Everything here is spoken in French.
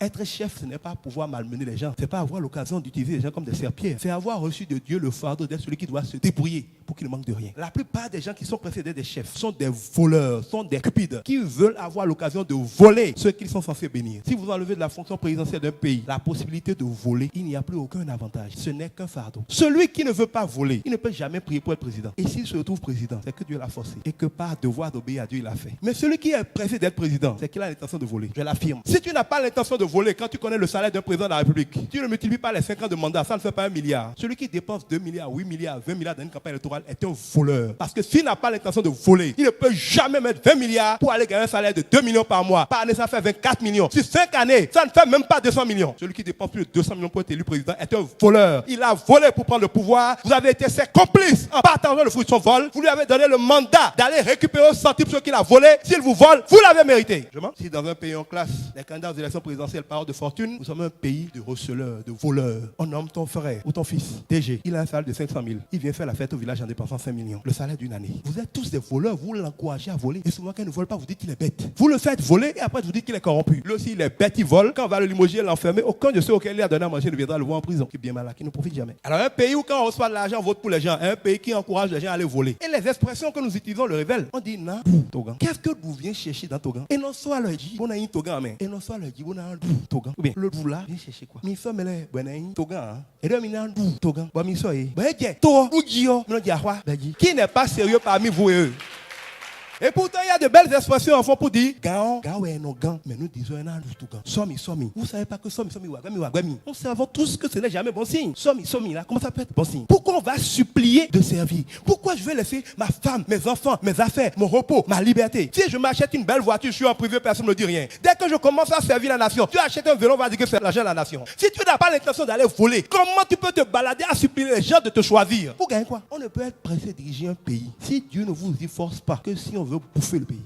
Être chef, ce n'est pas pouvoir malmener les gens. C'est pas avoir l'occasion d'utiliser les gens comme des serpillères. C'est avoir reçu de Dieu le fardeau d'être celui qui doit se débrouiller pour qu'il ne manque de rien. La plupart des gens qui sont pressés d'être des chefs sont des voleurs, sont des cupides qui veulent avoir l'occasion de voler ceux qu'ils sont censés bénir. Si vous enlevez de la fonction présidentielle d'un pays la possibilité de voler, il n'y a plus aucun avantage. Ce n'est qu'un fardeau. Celui qui ne veut pas voler, il ne peut jamais prier pour être président. Et s'il se retrouve président, c'est que Dieu l'a forcé. Et que par devoir d'obéir à Dieu, il l'a fait. Mais celui qui est pressé d'être président, c'est qu'il a l'intention de voler. Je l'affirme. Si tu n'as pas l'intention de voler, quand tu connais le salaire d'un président de la République, tu ne multiplies pas les 5 ans de mandat, ça ne fait pas 1 milliard. Celui qui dépense 2 milliards, 8 milliards, 20 milliards dans une campagne électorale est un voleur. Parce que s'il n'a pas l'intention de voler, il ne peut jamais mettre 20 milliards pour aller gagner un salaire de 2 millions par mois. Par année, ça fait 24 millions. Sur 5 années, ça ne fait même pas 200 millions. Celui qui dépense plus de 200 millions pour être élu président est un voleur. Il a volé pour prendre le pouvoir. Vous avez été ses complices en partageant le fruit de son vol. Vous lui avez donné le mandat d'aller récupérer au centime ce qu'il a volé. S'il vous vole, vous l'avez mérité. Si dans un pays en classe, les candidats aux élections présidentielles parlent de fortune, nous sommes un pays de receleurs, de voleurs. On nomme ton frère ou ton fils, DG. Il a un salaire de 500 000. Il vient faire la fête au village en dépensant 5 millions. Le salaire d'une année. Vous êtes tous des voleurs. Vous l'encouragez à voler. Et souvent, quand il ne vole pas, vous dites qu'il est bête. Vous le faites voler et après, vous dites qu'il est corrompu. Lui aussi, il est bête, il vole. Quand on va le limoger, l'enfermer, aucun de ceux auxquels il a donné à manger ne viendra le voir en prison. Qui est bien malade, qui ne profite jamais. Alors, un pays où quand on reçoit de l'argent, on vote pour les gens. Un pays qui encourage les gens à aller voler. Et les expressions que nous utilisons le révèlent. On dit, non, Togan. Qu'est-ce que vous venez chercher dans Togan? Et non, soit le dit, on a un Togan, mais. Et non, soit le dit, on a un Togan. Ou bien, le bout là, vient chercher quoi? Mi fait, mais là, on a un Togan. Et là, on a un Togan. Bon, mi soye. Bon, et toi, ou Gio, on dit à quoi? Qui n'est pas sérieux parmi vous et eux? Et pourtant, il y a de belles expressions en fond pour dire Gaon, non, Gan, mais nous disons un tout Gan. Somi. Vous ne savez pas que Somi, Wagami. Nous savons tous que ce n'est jamais bon signe. Somi, là, comment ça peut être bon signe? Pourquoi on va supplier de servir? Pourquoi je vais laisser ma femme, mes enfants, mes affaires, mon repos, ma liberté? Si je m'achète une belle voiture, je suis en privé, personne ne me dit rien. Dès que je commence à servir la nation, tu achètes un vélo, on va dire que c'est l'argent de la nation. Si tu n'as pas l'intention d'aller voler, comment tu peux te balader à supplier les gens de te choisir? Pour gagner quoi? On ne peut être pressé de diriger un pays si Dieu ne vous y force pas que si on veut bouffer le pays.